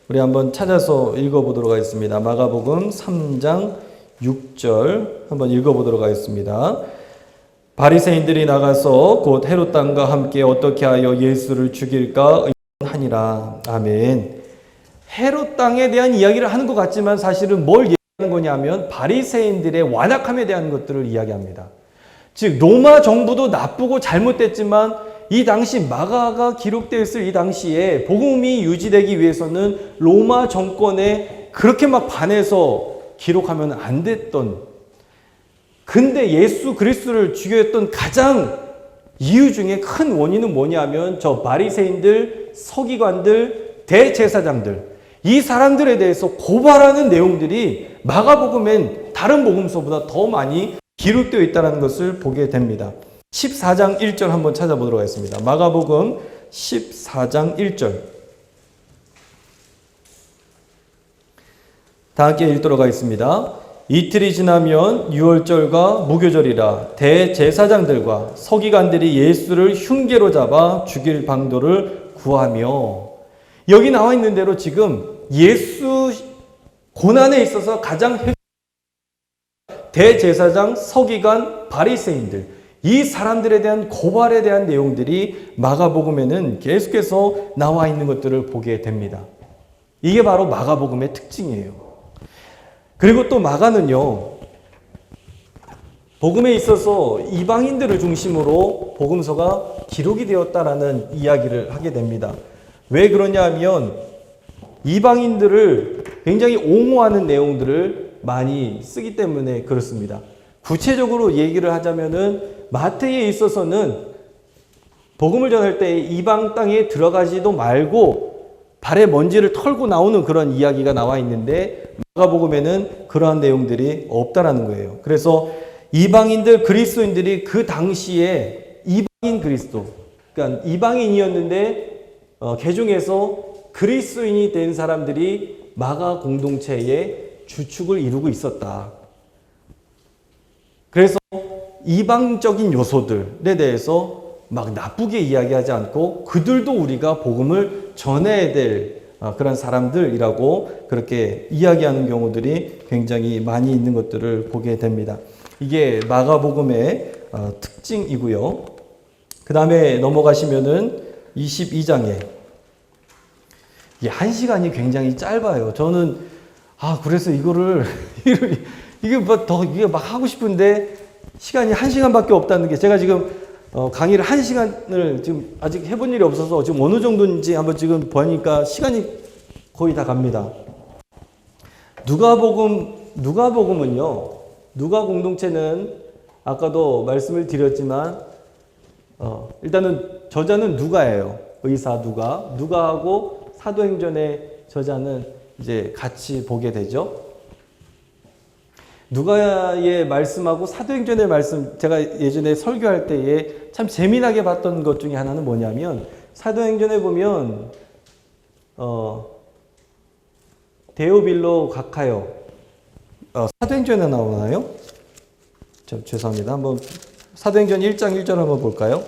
우리 한번 찾아서 읽어보도록 하겠습니다. 마가복음 3장 6절 한번 읽어보도록 하겠습니다. 바리새인들이 나가서 곧 헤롯 땅과 함께 어떻게 하여 예수를 죽일까 의논하니라. 아멘. 헤롯 땅에 대한 이야기를 하는 것 같지만 사실은 뭘 얘기하는 거냐면 바리새인들의 완악함에 대한 것들을 이야기합니다. 즉 로마 정부도 나쁘고 잘못됐지만 이 당시 마가가 기록되어 있을 이 당시에 복음이 유지되기 위해서는 로마 정권에 그렇게 막 반해서 기록하면 안 됐던, 근데 예수 그리스도를 죽여야 했던 가장 이유 중에 큰 원인은 뭐냐면 저 바리새인들, 서기관들, 대제사장들, 이 사람들에 대해서 고발하는 내용들이 마가복음엔 다른 복음서보다 더 많이 기록되어 있다는 것을 보게 됩니다. 14장 1절 한번 찾아보도록 하겠습니다. 마가복음 14장 1절. 다 함께 읽도록 하겠습니다. 이틀이 지나면 유월절과 무교절이라 대제사장들과 서기관들이 예수를 흉계로 잡아 죽일 방도를 구하며, 여기 나와 있는 대로 지금 예수 고난에 있어서 가장 대제사장, 서기관, 바리새인들, 이 사람들에 대한 고발에 대한 내용들이 마가복음에는 계속해서 나와 있는 것들을 보게 됩니다. 이게 바로 마가복음의 특징이에요. 그리고 또 마가는요, 복음에 있어서 이방인들을 중심으로 복음서가 기록이 되었다라는 이야기를 하게 됩니다. 왜 그러냐 하면 이방인들을 굉장히 옹호하는 내용들을 많이 쓰기 때문에 그렇습니다. 구체적으로 얘기를 하자면은 마태에 있어서는 복음을 전할 때 이방 땅에 들어가지도 말고 발에 먼지를 털고 나오는 그런 이야기가 나와 있는데 마가복음에는 그러한 내용들이 없다라는 거예요. 그래서 이방인들, 그리스도인들이 그 당시에 이방인 그리스도, 그러니까 이방인이었는데 개종해서 그리스도인이 된 사람들이 마가 공동체의 주축을 이루고 그래서 이방적인 요소들에 대해서 막 나쁘게 이야기하지 않고 그들도 우리가 복음을 전해야 될 그런 사람들이라고 그렇게 이야기하는 경우들이 굉장히 많이 있는 것들을 보게 됩니다. 이게 마가복음의 특징이고요. 그 다음에 넘어가시면은 22장에 이게 1시간이 굉장히 짧아요. 저는 그래서 이거를 이게 막 하고 싶은데 시간이 1시간밖에 없다는 게, 제가 지금 강의를 1시간을 지금 아직 해본 일이 없어서 지금 어느 정도인지 한번 지금 보니까 시간이 거의 다 갑니다. 누가복음은요, 누가 공동체는 아까도 말씀을 드렸지만 일단은 저자는 누가예요. 의사 누가하고 사도행전의 저자는 이제 같이 보게 되죠. 누가의 말씀하고 사도행전의 말씀, 제가 예전에 설교할 때에 참 재미나게 봤던 것 중에 하나는 뭐냐면 사도행전에 보면 데오빌로 가카요, 사도행전에 나오나요? 죄송합니다. 한번 사도행전 1장 1절 한번 볼까요?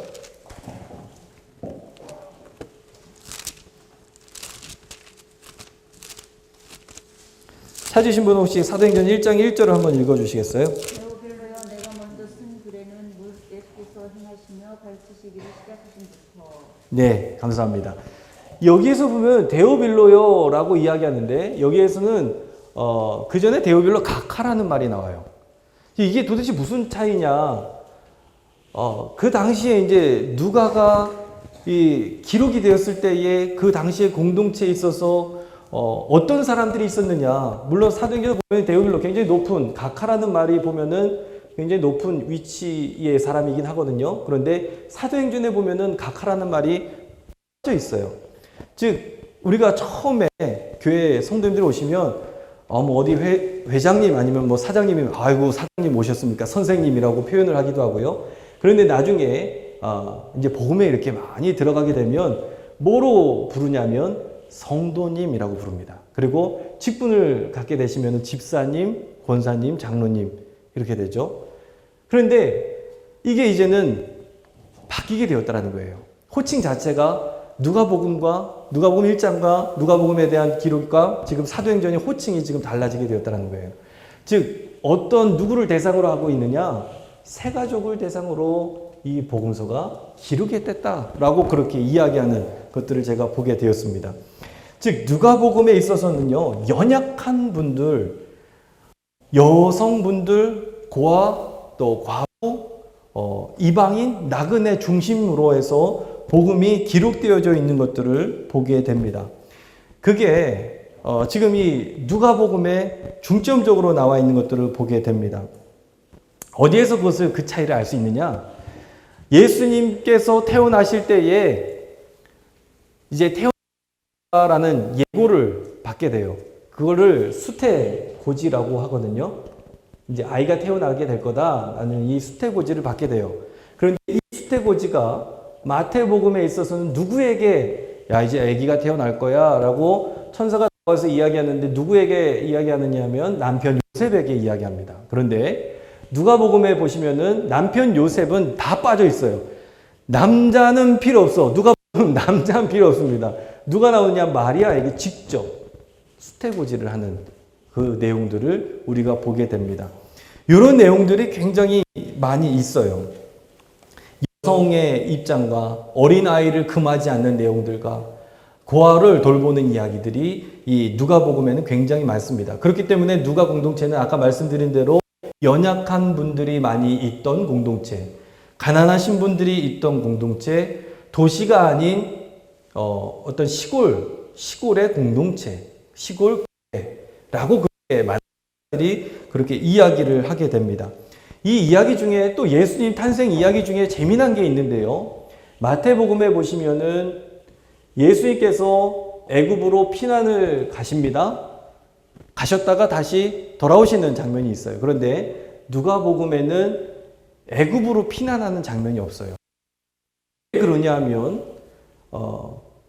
찾으신 분 혹시 사도행전 1장 1절을 한번 읽어주시겠어요? 데오빌로여, 내가 먼저 쓴 글에는 예수께서 행하시며 가르치시기를 시작하신부터. 네, 감사합니다. 여기에서 보면 데오빌로요라고 이야기하는데 여기에서는 그 전에 데오빌로 가카라는 말이 나와요. 이게 도대체 무슨 차이냐? 그 당시에 이제 누가가 이 기록이 되었을 때에 그 당시에 공동체에 있어서 어떤 사람들이 있었느냐. 물론 사도행전 보면 대우별로 굉장히 높은, 각하라는 말이 보면은 굉장히 높은 위치의 사람이긴 하거든요. 그런데 사도행전에 보면은 각하라는 말이 빠져 있어요. 즉 우리가 처음에 교회 성도님들이 오시면 뭐 어디 회장님 아니면 뭐 사장님이 아이고 사장님 오셨습니까? 선생님이라고 표현을 하기도 하고요. 그런데 나중에 이제 복음에 이렇게 많이 들어가게 되면 뭐로 부르냐면 성도님이라고 부릅니다. 그리고 직분을 갖게 되시면 집사님, 권사님, 장로님 이렇게 되죠. 그런데 이게 이제는 바뀌게 되었다는 거예요. 호칭 자체가 누가복음과 누가복음 1장과 누가복음에 대한 기록과 지금 사도행전의 호칭이 지금 달라지게 되었다는 거예요. 즉 어떤 누구를 대상으로 하고 있느냐? 세 가족을 대상으로 이 복음서가 기록이 됐다라고 그렇게 이야기하는 것들을 제가 보게 되었습니다. 즉 누가복음에 있어서는요, 연약한 분들, 여성분들, 고아, 또 과부, 이방인, 나그네 중심으로 해서 복음이 기록되어져 있는 것들을 보게 됩니다. 그게 지금 이 누가복음에 중점적으로 나와 있는 것들을 보게 됩니다. 어디에서 그 차이를 알 수 있느냐? 예수님께서 태어나실 때에 이제 태어나라는 예고를 받게 돼요. 그거를 수태고지라고 하거든요. 이제 아이가 태어나게 될 거다라는 이 수태고지를 받게 돼요. 그런데 이 수태고지가 마태복음에 있어서는 누구에게 야 이제 아기가 태어날 거야 라고 천사가 나와서 이야기하는데 누구에게 이야기하느냐 하면 남편 요셉에게 이야기합니다. 그런데 누가복음에 보시면은 남편 요셉은 다 빠져 있어요. 남자는 필요 없어. 누가복음 남자는 필요 없습니다. 누가 나오냐? 마리아에게 직접 수태고지를 하는 그 내용들을 우리가 보게 됩니다. 이런 내용들이 굉장히 많이 있어요. 여성의 입장과 어린아이를 금하지 않는 내용들과 고아를 돌보는 이야기들이 이 누가복음에는 굉장히 많습니다. 그렇기 때문에 누가 공동체는 아까 말씀드린 대로 연약한 분들이 많이 있던 공동체, 가난하신 분들이 있던 공동체, 도시가 아닌 어떤 시골의 공동체, 시골 교회라고 그렇게 말들이 그렇게 이야기를 하게 됩니다. 이 이야기 중에 또 예수님 탄생 이야기 중에 재미난 게 있는데요. 마태복음에 보시면은 예수님께서 애굽으로 피난을 가십니다. 가셨다가 다시 돌아오시는 장면이 있어요. 그런데 누가복음에는 애굽으로 피난하는 장면이 없어요. 왜 그러냐 하면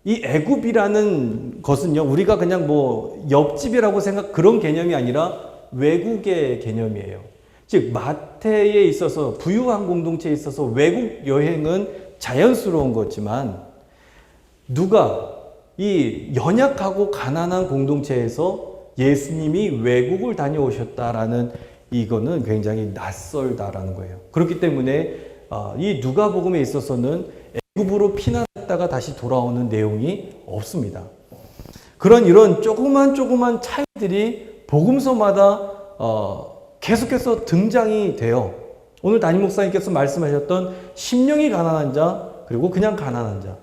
이 애굽이라는 것은요, 우리가 그냥 뭐 옆집이라고 그런 개념이 아니라 외국의 개념이에요. 즉 마태에 있어서 부유한 공동체에 있어서 외국 여행은 자연스러운 거지만 누가 이 연약하고 가난한 공동체에서 예수님이 외국을 다녀오셨다라는 이거는 굉장히 낯설다라는 거예요. 그렇기 때문에 이 누가복음에 있어서는 애굽으로 피난했다가 다시 돌아오는 내용이 없습니다. 이런 조그만 차이들이 복음서마다 계속해서 등장이 돼요. 오늘 담임 목사님께서 말씀하셨던 심령이 가난한 자, 그리고 그냥 가난한 자.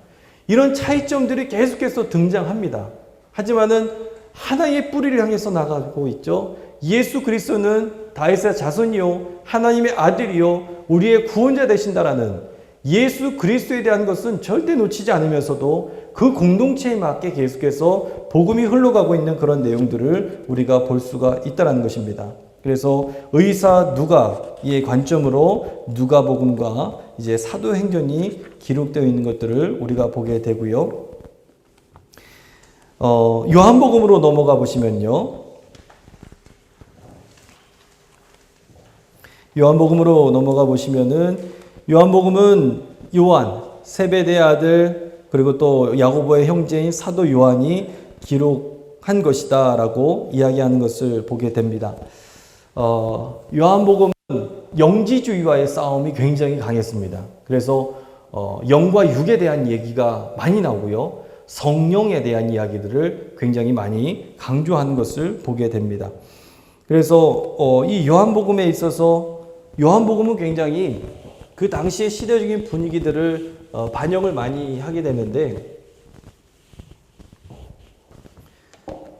이런 차이점들이 계속해서 등장합니다. 하지만은 하나의 뿌리를 향해서 나가고 있죠. 예수 그리스도는 다윗의 자손이요, 하나님의 아들이요, 우리의 구원자 되신다라는 예수 그리스도에 대한 것은 절대 놓치지 않으면서도 그 공동체에 맞게 계속해서 복음이 흘러가고 있는 그런 내용들을 우리가 볼 수가 있다는 것입니다. 그래서 의사 누가의 관점으로 누가복음과 이제 사도행전이 기록되어 있는 것들을 우리가 보게 되고요. 요한복음으로 넘어가 보시면요. 요한복음으로 넘어가 보시면은 요한복음은 요한, 세베대의 아들, 그리고 또 야고보의 형제인 사도 요한이 기록한 것이다라고 이야기하는 것을 보게 됩니다. 요한복음은 영지주의와의 싸움이 굉장히 강했습니다. 그래서 영과 육에 대한 얘기가 많이 나오고요. 성령에 대한 이야기들을 굉장히 많이 강조하는 것을 보게 됩니다. 그래서 이 요한복음에 있어서 요한복음은 굉장히 그 당시의 시대적인 분위기들을 반영을 많이 하게 되는데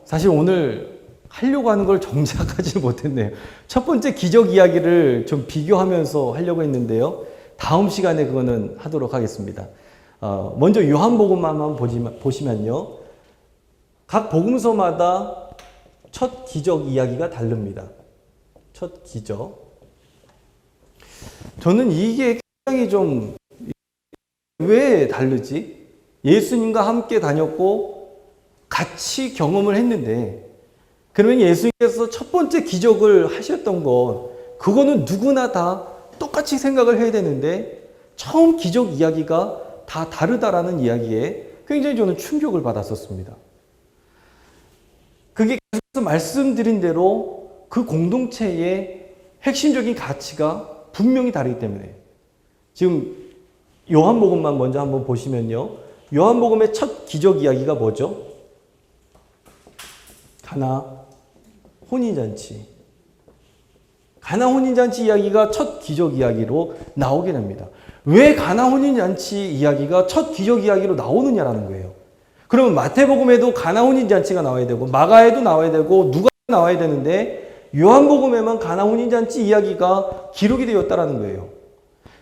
사실 오늘 하려고 하는 걸 정작 하지 못했네요. 첫 번째 기적 이야기를 좀 비교하면서 하려고 했는데요. 다음 시간에 그거는 하도록 하겠습니다. 먼저 요한복음만 한번 보시면요. 각 복음서마다 첫 기적 이야기가 다릅니다. 첫 기적. 저는 이게 굉장히 좀 왜 다르지? 예수님과 함께 다녔고 같이 경험을 했는데 그러면 예수님께서 첫 번째 기적을 하셨던 것 그거는 누구나 다 똑같이 생각을 해야 되는데 처음 기적 이야기가 다 다르다라는 이야기에 굉장히 저는 충격을 받았었습니다. 그게 계속해서 말씀드린 대로 그 공동체의 핵심적인 가치가 분명히 다르기 때문에 지금 요한복음만 먼저 한번 보시면요. 요한복음의 첫 기적 이야기가 뭐죠? 가나 혼인잔치. 가나 혼인잔치 이야기가 첫 기적 이야기로 나오게 됩니다. 왜 가나 혼인잔치 이야기가 첫 기적 이야기로 나오느냐라는 거예요. 그러면 마태복음에도 가나 혼인잔치가 나와야 되고 마가에도 나와야 되고 누가 나와야 되는데 요한복음에만 가나 혼인잔치 이야기가 기록이 되었다라는 거예요.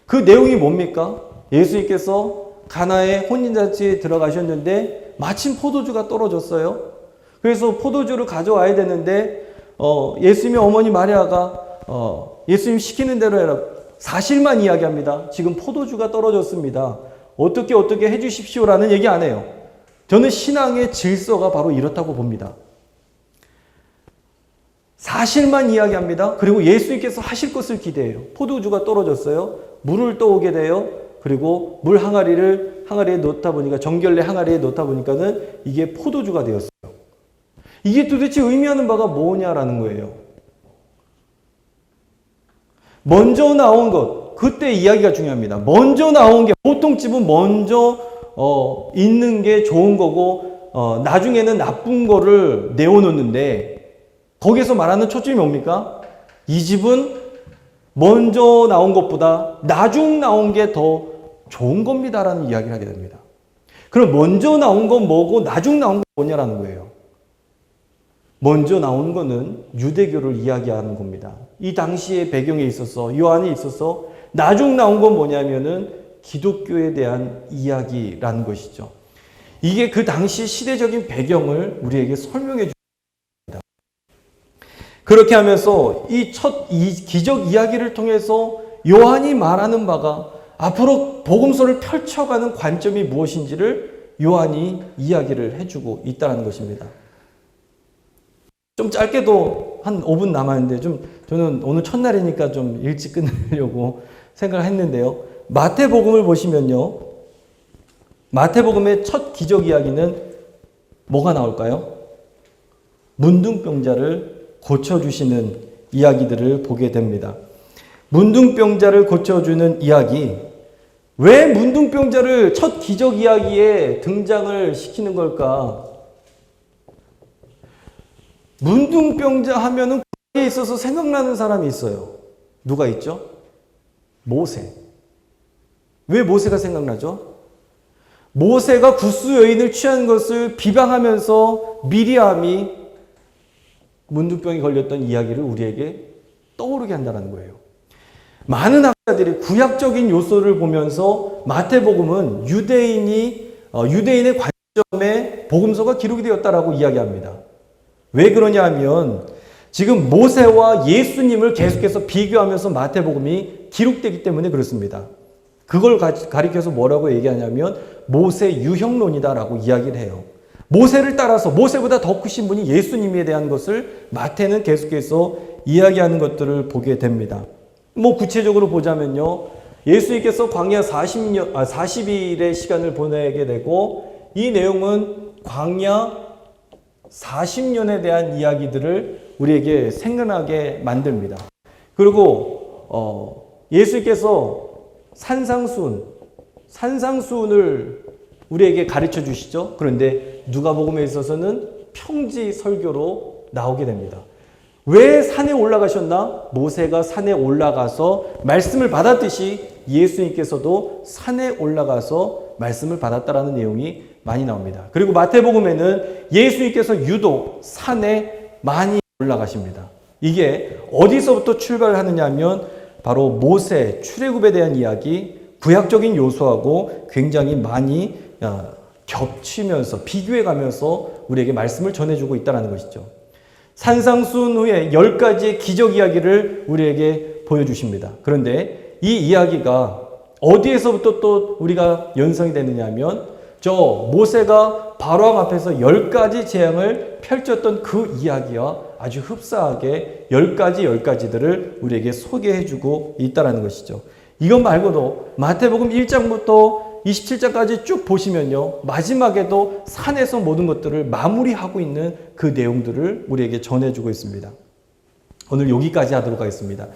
그 내용이 뭡니까? 예수님께서 가나의 혼인잔치에 들어가셨는데 마침 포도주가 떨어졌어요. 그래서 포도주를 가져와야 되는데 예수님의 어머니 마리아가 예수님 시키는 대로 해라. 사실만 이야기합니다. 지금 포도주가 떨어졌습니다. 어떻게 해주십시오라는 얘기 안 해요. 저는 신앙의 질서가 바로 이렇다고 봅니다. 사실만 이야기합니다. 그리고 예수님께서 하실 것을 기대해요. 포도주가 떨어졌어요. 물을 떠오게 돼요. 그리고 물 항아리에 넣다 보니까 정결례 항아리에 넣다 보니까는 이게 포도주가 되었어요. 이게 도대체 의미하는 바가 뭐냐라는 거예요. 먼저 나온 것, 그때 이야기가 중요합니다. 먼저 나온 게 보통 집은 먼저 있는 게 좋은 거고 나중에는 나쁜 거를 내어놓는데 거기서 말하는 초점이 뭡니까? 이 집은 먼저 나온 것보다 나중 나온 게 더 좋은 겁니다라는 이야기를 하게 됩니다. 그럼 먼저 나온 건 뭐고 나중 나온 건 뭐냐라는 거예요. 먼저 나온 거는 유대교를 이야기하는 겁니다. 이 당시의 배경에 있어서 요한이 있어서 나중 나온 건 뭐냐면은 기독교에 대한 이야기라는 것이죠. 이게 그 당시 시대적인 배경을 우리에게 설명해 줍니다. 그렇게 하면서 이 기적 이야기를 통해서 요한이 말하는 바가 앞으로 복음서를 펼쳐가는 관점이 무엇인지를 요한이 이야기를 해주고 있다는 것입니다. 좀 짧게도 한 5분 남았는데 저는 오늘 첫날이니까 좀 일찍 끝내려고 생각을 했는데요. 마태복음을 보시면요. 마태복음의 첫 기적 이야기는 뭐가 나올까요? 문둥병자를 고쳐주시는 이야기들을 보게 됩니다. 문둥병자를 고쳐주는 이야기. 왜 문둥병자를 첫 기적 이야기에 등장을 시키는 걸까? 문둥병자 하면은 거기에 있어서 생각나는 사람이 있어요. 누가 있죠? 모세. 왜 모세가 생각나죠? 모세가 구스 여인을 취한 것을 비방하면서 미리암이 문둥병이 걸렸던 이야기를 우리에게 떠오르게 한다는 거예요. 많은 학자들이 구약적인 요소를 보면서 마태복음은 유대인의 관점에 복음서가 기록이 되었다라고 이야기합니다. 왜 그러냐 하면 지금 모세와 예수님을 계속해서 비교하면서 마태복음이 기록되기 때문에 그렇습니다. 그걸 가리켜서 뭐라고 얘기하냐면 모세 유형론이다라고 이야기를 해요. 모세를 따라서 모세보다 더 크신 분이 예수님에 대한 것을 마태는 계속해서 이야기하는 것들을 보게 됩니다. 구체적으로 보자면요. 예수님께서 광야 40일의 시간을 보내게 되고 이 내용은 광야 40년에 대한 이야기들을 우리에게 생각나게 만듭니다. 그리고 예수님께서 산상수훈을 우리에게 가르쳐 주시죠. 그런데 누가복음에 있어서는 평지 설교로 나오게 됩니다. 왜 산에 올라가셨나? 모세가 산에 올라가서 말씀을 받았듯이 예수님께서도 산에 올라가서 말씀을 받았다라는 내용이 많이 나옵니다. 그리고 마태복음에는 예수님께서 유독 산에 많이 올라가십니다. 이게 어디서부터 출발을 하느냐 하면 바로 모세 출애굽에 대한 이야기, 구약적인 요소하고 굉장히 많이 겹치면서 비교해 가면서 우리에게 말씀을 전해주고 있다는 것이죠. 산상수훈 후에 10가지의 기적 이야기를 우리에게 보여주십니다. 그런데 이 이야기가 어디에서부터 또 우리가 연상이 되느냐 하면 저 모세가 바로왕 앞에서 10가지 재앙을 펼쳤던 그 이야기와 아주 흡사하게 10가지들을 우리에게 소개해주고 있다는 것이죠. 이것 말고도 마태복음 1장부터 27장까지 쭉 보시면요, 마지막에도 산에서 모든 것들을 마무리하고 있는 그 내용들을 우리에게 전해주고 있습니다. 오늘 여기까지 하도록 하겠습니다.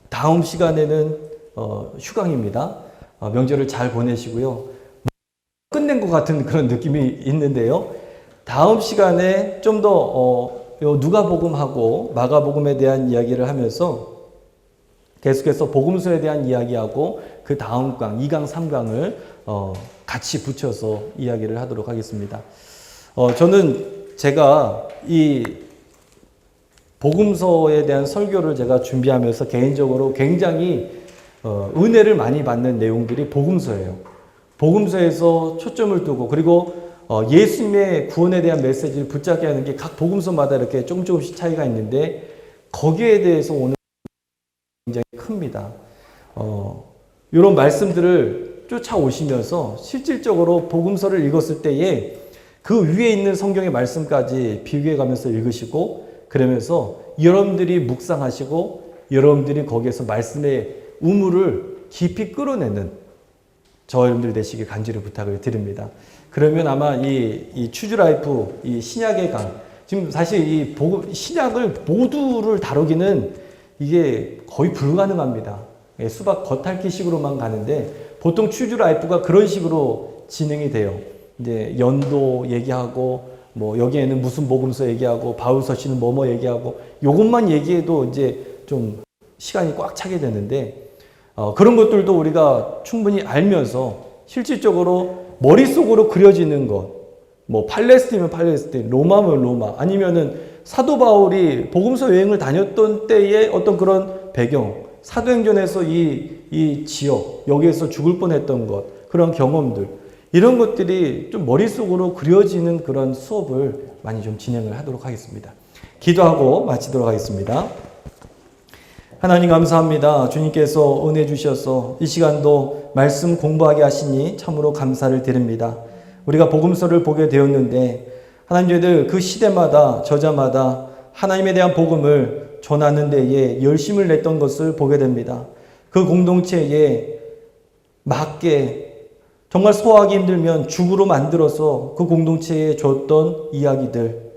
다음 시간에는 휴강입니다. 명절을 잘 보내시고요. 끝낸 것 같은 그런 느낌이 있는데요. 다음 시간에 좀 더 누가복음하고 마가복음에 대한 이야기를 하면서 계속해서 복음서에 대한 이야기하고 그 다음 강, 2강, 3강을 같이 붙여서 이야기를 하도록 하겠습니다. 저는 제가 이 복음서에 대한 설교를 제가 준비하면서 개인적으로 굉장히 은혜를 많이 받는 내용들이 복음서예요. 복음서에서 초점을 두고 그리고 예수님의 구원에 대한 메시지를 붙잡게 하는 게 각 복음서마다 이렇게 조금씩 차이가 있는데 거기에 대해서 오늘 굉장히 큽니다. 이런 말씀들을 쫓아오시면서 실질적으로 복음서를 읽었을 때에 그 위에 있는 성경의 말씀까지 비교해 가면서 읽으시고 그러면서 여러분들이 묵상하시고 여러분들이 거기에서 말씀의 우물을 깊이 끌어내는 저 여러분들 되시길 간절히 부탁을 드립니다. 그러면 아마 이 추주라이프, 이 신약의 강, 지금 사실 이 신약을 모두를 다루기는 이게 거의 불가능합니다. 수박 겉핥기식으로만 가는데 보통 추주라이프가 그런 식으로 진행이 돼요. 이제 연도 얘기하고 뭐 여기에는 무슨 복음서 얘기하고 바울서 씨는 뭐뭐 얘기하고 요것만 얘기해도 이제 좀 시간이 꽉 차게 되는데 그런 것들도 우리가 충분히 알면서 실질적으로 머릿속으로 그려지는 것, 뭐 팔레스틴이면 팔레스틴, 로마면 로마, 아니면은 사도 바울이 복음서 여행을 다녔던 때의 어떤 그런 배경, 사도행전에서 이 지역, 여기에서 죽을 뻔했던 것, 그런 경험들, 이런 것들이 좀 머릿속으로 그려지는 그런 수업을 많이 좀 진행을 하도록 하겠습니다. 기도하고 마치도록 하겠습니다. 하나님 감사합니다. 주님께서 은혜 주셔서 이 시간도 말씀 공부하게 하시니 참으로 감사를 드립니다. 우리가 복음서를 보게 되었는데 하나님 저희들 그 시대마다 저자마다 하나님에 대한 복음을 전하는 데에 열심을 냈던 것을 보게 됩니다. 그 공동체에 맞게 정말 소화하기 힘들면 죽으로 만들어서 그 공동체에 줬던 이야기들,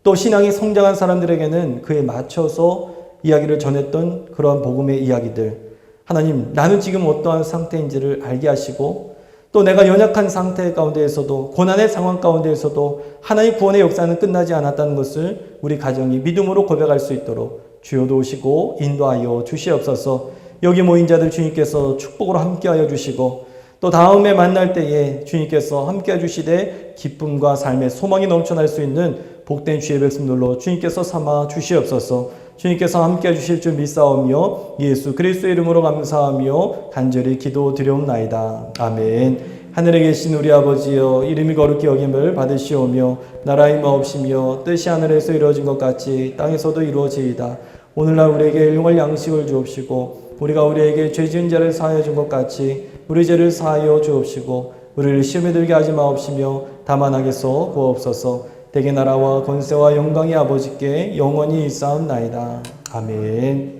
또 신앙이 성장한 사람들에게는 그에 맞춰서 이야기를 전했던 그러한 복음의 이야기들, 하나님 나는 지금 어떠한 상태인지를 알게 하시고 또 내가 연약한 상태 가운데에서도 고난의 상황 가운데에서도 하나님 구원의 역사는 끝나지 않았다는 것을 우리 가정이 믿음으로 고백할 수 있도록 주여 도우시고 인도하여 주시옵소서. 여기 모인 자들 주님께서 축복으로 함께하여 주시고 또 다음에 만날 때에 주님께서 함께해 주시되 기쁨과 삶의 소망이 넘쳐날 수 있는 복된 주의 백성들로 주님께서 삼아 주시옵소서. 주님께서 함께해 주실 줄 믿사오며 예수 그리스도의 이름으로 감사하며 간절히 기도드리옵나이다. 아멘. 하늘에 계신 우리 아버지여, 이름이 거룩히 여김을 받으시오며 나라의 마옵시며 뜻이 하늘에서 이루어진 것 같이 땅에서도 이루어지이다. 오늘날 우리에게 일용할 양식을 주옵시고 우리가 우리에게 죄 지은 자를 사하여 준 것 같이 우리 죄를 사하여 주옵시고 우리를 시험에 들게 하지 마옵시며 다만 악에서 구하옵소서. 대개 나라와 권세와 영광이 아버지께 영원히 있사옵나이다. 아멘.